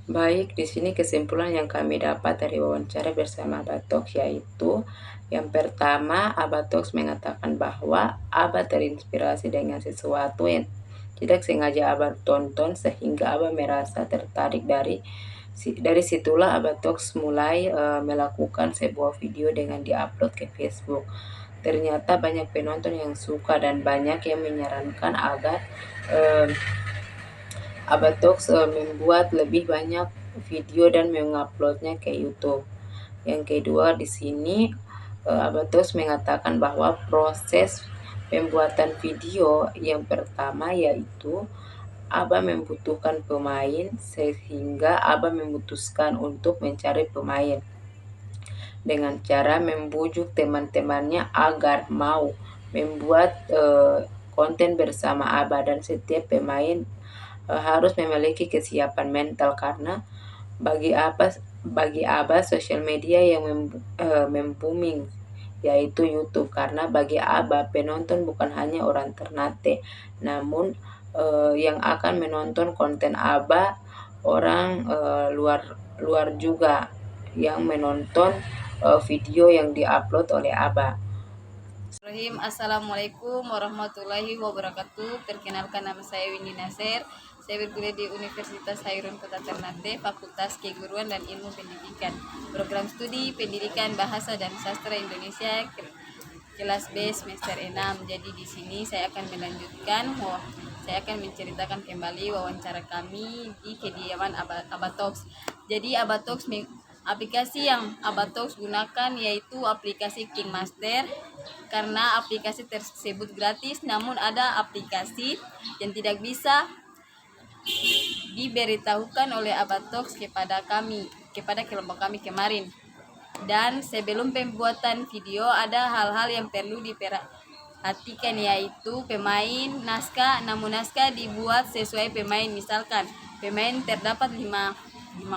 Baik, di sini kesimpulan yang kami dapat dari wawancara bersama Abatox yaitu yang pertama, Abatox mengatakan bahwa Aba terinspirasi dengan sesuatu yang tidak sengaja Aba tonton sehingga Aba merasa tertarik dari situlah Abatox mulai melakukan sebuah video dengan diupload ke Facebook. Ternyata banyak penonton yang suka dan banyak yang menyarankan agar eh, Abatox membuat lebih banyak video dan menguploadnya ke YouTube. Yang kedua di sini Abatox mengatakan bahwa proses pembuatan video yang pertama yaitu Aba membutuhkan pemain sehingga Aba memutuskan untuk mencari pemain dengan cara membujuk teman-temannya agar mau membuat konten bersama Aba dan setiap pemain harus memiliki kesiapan mental karena bagi Aba sosial media yang membooming yaitu YouTube karena bagi Aba penonton bukan hanya orang Ternate namun yang akan menonton konten Aba orang luar juga yang menonton video yang diupload oleh Aba. Assalamualaikum warahmatullahi wabarakatuh. Perkenalkan, nama saya Windy Nasir. Saya berkuliah di Universitas Hairun Kota Ternate, Fakultas Keguruan dan Ilmu Pendidikan. Program studi Pendidikan Bahasa dan Sastra Indonesia kelas B semester 6. Jadi di sini saya akan melanjutkan, saya akan menceritakan kembali wawancara kami di kediaman Abatox. Jadi aplikasi yang Abatox gunakan yaitu aplikasi Kingmaster karena aplikasi tersebut gratis, namun ada aplikasi yang tidak bisa diberitahukan oleh Abatox kepada kelompok kami kemarin. Dan sebelum pembuatan video ada hal-hal yang perlu diperhatikan yaitu pemain, naskah. Namun naskah dibuat sesuai pemain. Misalkan pemain terdapat 5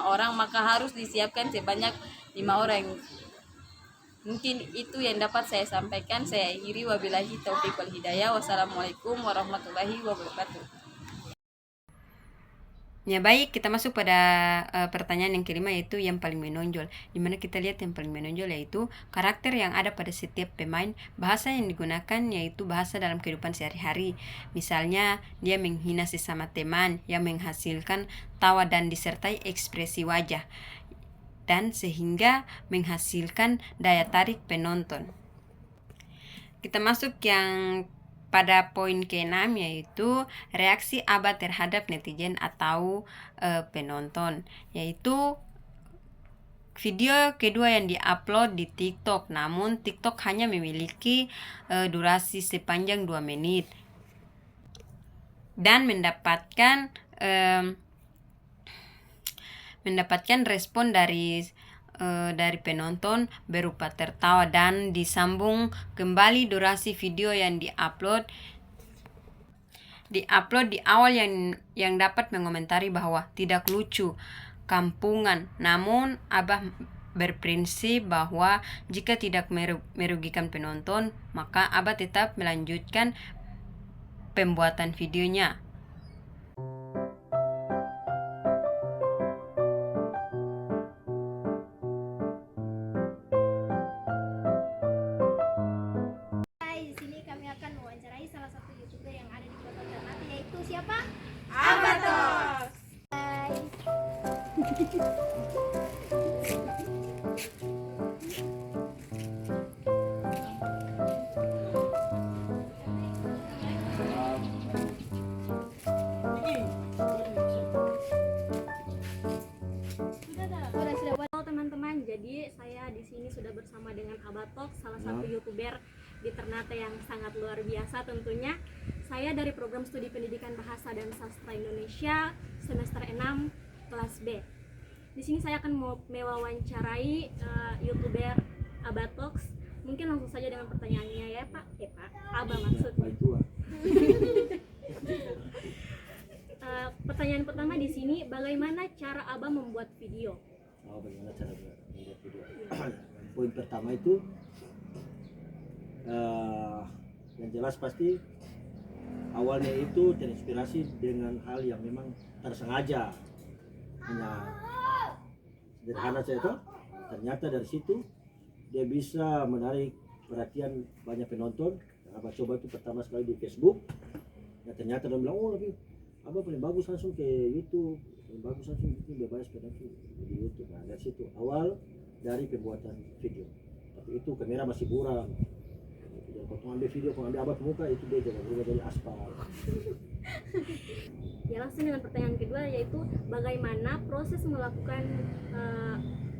orang, maka harus disiapkan sebanyak 5 orang. Mungkin itu yang dapat saya sampaikan. Saya akhiri, wabillahi taufiq wal hidayah. Wassalamualaikum warahmatullahi wabarakatuh. Ya baik, kita masuk pada pertanyaan yang kelima yaitu yang paling menonjol. Dimana kita lihat yang paling menonjol yaitu karakter yang ada pada setiap pemain, bahasa yang digunakan yaitu bahasa dalam kehidupan sehari-hari. Misalnya dia menghina sesama teman yang menghasilkan tawa dan disertai ekspresi wajah dan sehingga menghasilkan daya tarik penonton. Kita masuk yang pada poin ke-6 yaitu reaksi Aba terhadap netizen atau penonton, yaitu video kedua yang diupload di TikTok, namun TikTok hanya memiliki durasi sepanjang 2 menit dan mendapatkan respon dari penonton berupa tertawa dan disambung kembali durasi video yang diupload di awal yang dapat mengomentari bahwa tidak lucu, kampungan. Namun Abah berprinsip bahwa jika tidak merugikan penonton, maka Abah tetap melanjutkan pembuatan videonya. Di sini kami akan mewawancarai salah satu YouTuber yang ada di Kota Ternate, yaitu siapa? Abatox. Sudah buat teman-teman. Jadi saya di sini sudah bersama dengan Abatox, salah satu YouTuber di Ternate yang sangat luar biasa tentunya. Saya dari program studi Pendidikan Bahasa dan Sastra Indonesia semester 6 kelas B. Di sini saya akan mewawancarai YouTuber Abatox. Mungkin langsung saja dengan pertanyaannya ya Pak. Pak, Aba maksudnya. Pertanyaan pertama di sini, bagaimana cara Aba membuat video? Bagaimana cara membuat video? Poin pertama itu yang jelas pasti awalnya itu terinspirasi dengan hal yang memang tersengaja. hanya sederhana saja toh. Ternyata dari situ dia bisa menarik perhatian banyak penonton. Abah coba itu pertama sekali di Facebook. Nah ternyata dia bilang, oh lebih Abah paling bagus langsung ke YouTube, paling bagus langsung bikin bebas langsung di YouTube. Nah dari situ awal dari pembuatan video. Tapi itu kamera masih buram. Jadi kalau ambil video, kalau ambil Abah ke muka itu dia jangan berubah jadi aspal. Ya langsung dengan pertanyaan kedua, yaitu bagaimana proses melakukan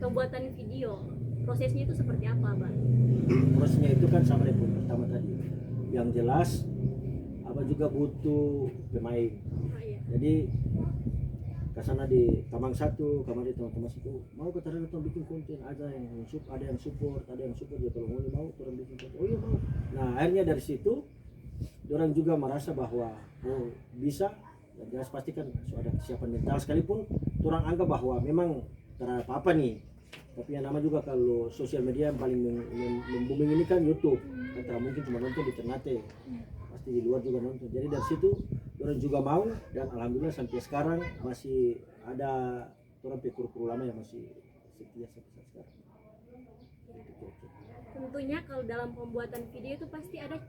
pembuatan video. Prosesnya itu seperti apa, Abah? Prosesnya itu kan sama dengan pertama tadi. Yang jelas Abah juga butuh pemain. Oh, iya. Jadi kesana di Tamang satu, kamar di teman-teman situ mau ke Tarana tuh bikin konten, ada yang support, ya kalau mau orang bikin konten, oh iya mau. Nah akhirnya dari situ orang juga merasa bahwa oh bisa, dan jelas pasti kan ada kesiapan mental, sekalipun orang anggap bahwa memang terhadap apa nih. Tapi yang nama juga kalau sosial media yang paling membooming ini kan YouTube. Kata mungkin cuma nonton di Ternate, pasti di luar juga nonton. Jadi dari situ orang juga mau, dan alhamdulillah sampai sekarang masih ada orang kru lama yang masih setia sampai sekarang. Tentunya kalau dalam pembuatan video itu pasti ada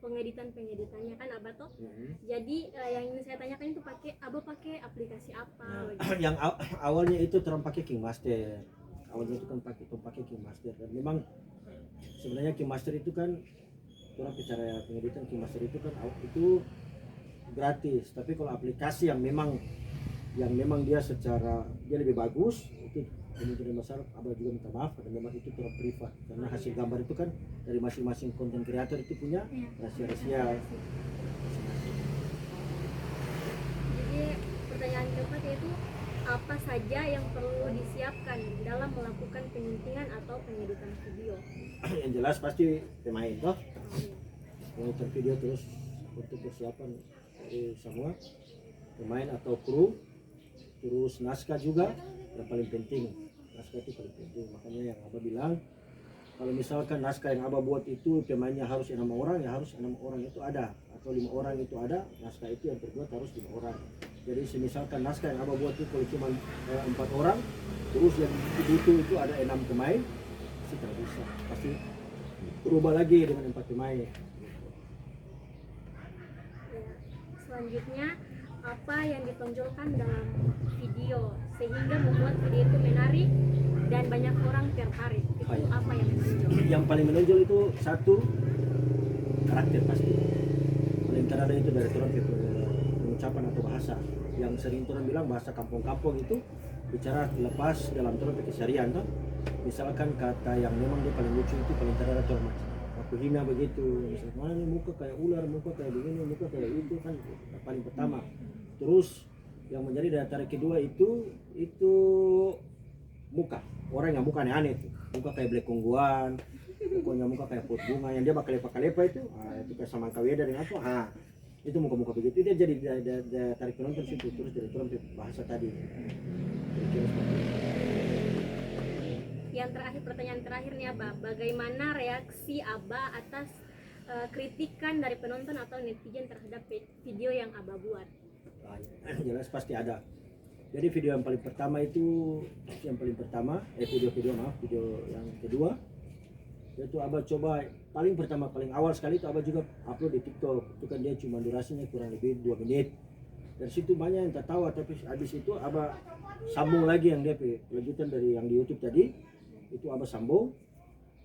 pengeditannya kan, Abah toh. Jadi yang ingin saya tanyakan itu Abah pakai aplikasi apa? Nah, yang awalnya itu orang pakai KingMaster. Awalnya itu kan pakai KingMaster, dan memang sebenarnya KingMaster itu kan orang bicara pengeditan KingMaster itu kan itu gratis. Tapi kalau aplikasi yang memang dia secara dia lebih bagus, itu kemungkinan besar Abah juga minta maaf karena memang itu terlalu privat, karena hasil gambar itu kan dari masing-masing konten kreator itu punya rahasia-rahasia. Jadi pertanyaan keempat yaitu apa saja yang perlu disiapkan dalam melakukan penyuntingan atau pengeditan video? Yang jelas pasti pemain toh, pengeditan video, terus untuk persiapan semua pemain atau kru, terus naskah juga yang paling penting. Naskah itu paling penting, makanya yang Abah bilang kalau misalkan naskah yang Abah buat itu pemainnya harus 6 orang, ya harus 6 orang itu ada, atau 5 orang itu ada, naskah itu yang terbuat harus 5 orang. Jadi misalkan naskah yang Abah buat itu kalau cuma 4 orang, terus yang butuh itu ada 6 pemain, pasti tidak bisa, pasti berubah lagi dengan 4 pemain. Selanjutnya, apa yang ditonjolkan dalam video sehingga membuat video itu menarik dan banyak orang tertarik? Itu apa yang menonjol? Yang paling menonjol itu satu, karakter pasti. Paling terada itu dari orang pengucapan atau bahasa. Yang sering orang bilang bahasa kampung-kampung itu bicara lepas dalam orang keseharian kan. Misalkan kata yang memang dia paling lucu itu paling terada orang macam aku hina begitu, misalnya mana muka kayak ular, muka kayak begini, muka kayak itu kan paling pertama. Terus yang menjadi daya tarik kedua itu muka orang yang muka aneh-aneh itu, muka kayak belekongguan, pokoknya muka kayak pot bunga yang dia bakal lepa-lepa itu kayak Samangka Weda dengan apa, itu muka-muka begitu, dia jadi daya tarik penonton situ. Terus dari orang bahasa tadi. Yang terakhir, pertanyaan terakhir nih Abah, bagaimana reaksi Abah atas kritikan dari penonton atau netizen terhadap video yang Abah buat? Jelas pasti ada. Jadi video yang paling pertama itu video yang kedua itu Abah coba paling awal sekali itu Abah juga upload di TikTok. Itu kan dia cuma durasinya kurang lebih 2 menit. Dari situ banyak yang tertawa, tapi habis itu Abah sambung lagi yang dia lanjutan dari yang di YouTube tadi. Itu Abah sambung,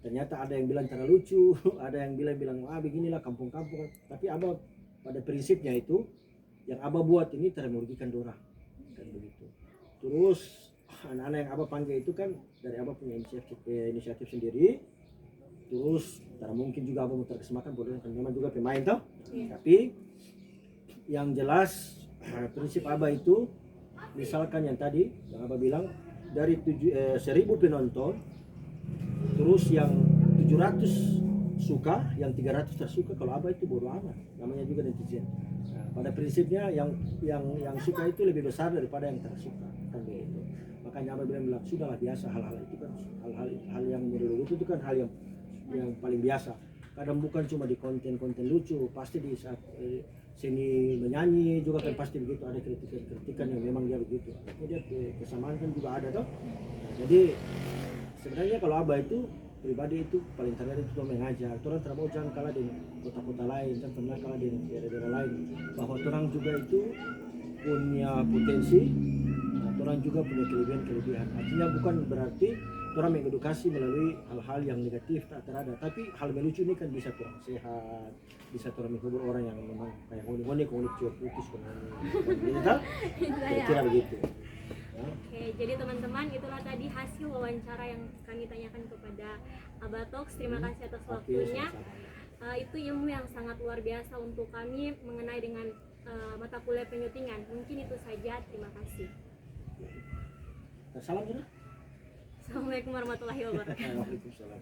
ternyata ada yang bilang terlalu lucu, ada yang bilang beginilah kampung-kampung. Tapi Abah pada prinsipnya itu yang Abah buat ini tidak merugikan dorang kan begitu. Terus anak-anak yang Abah panggil itu kan dari Abah punya inisiatif sendiri. Terus tidak mungkin juga Abah mau terkesemakan bodoh kan memang juga pemain toh. Tapi yang jelas prinsip Abah itu misalkan yang tadi yang Abah bilang dari 1.000 penonton, terus yang 700 suka, yang 300 tersuka, kalau Abah itu bodo amat, namanya juga netizen. Nah, pada prinsipnya yang suka itu lebih besar daripada yang tersuka kan begitu. Makanya Abah bilang sudahlah biasa, hal-hal itu kan hal yang menurut itu kan hal yang paling biasa. Kadang bukan cuma di konten-konten lucu, pasti di saat seni menyanyi juga kan pasti begitu, ada kritikan-kritikan yang memang dia begitu. Tapi dia kesamaan kan juga ada toh. Nah, jadi sebenarnya kalau Aba itu pribadi itu paling terakhir itu mengajar. Orang tidak mau jangan kalah dengan kota-kota lain, jangan pernah kalah dengan daerah-daerah lain. Bahwa orang juga itu punya potensi, nah, orang juga punya kelebihan-kelebihan. Artinya bukan berarti orang mengedukasi melalui hal-hal yang negatif tak terada, tapi hal melucu ini kan bisa kurang sehat, bisa orang menghibur orang yang memang kayak ngoni-ngoni cuap putus kira-kira begitu. Oke, jadi teman-teman itulah tadi hasil wawancara yang kami tanyakan kepada Abah Talks. Terima kasih atas waktunya. Itu ilmu yang sangat luar biasa untuk kami mengenai dengan mata kuliah penyutingan. Mungkin itu saja. Terima kasih. Salam sudah. Assalamualaikum warahmatullahi wabarakatuh. Waalaikumsalam.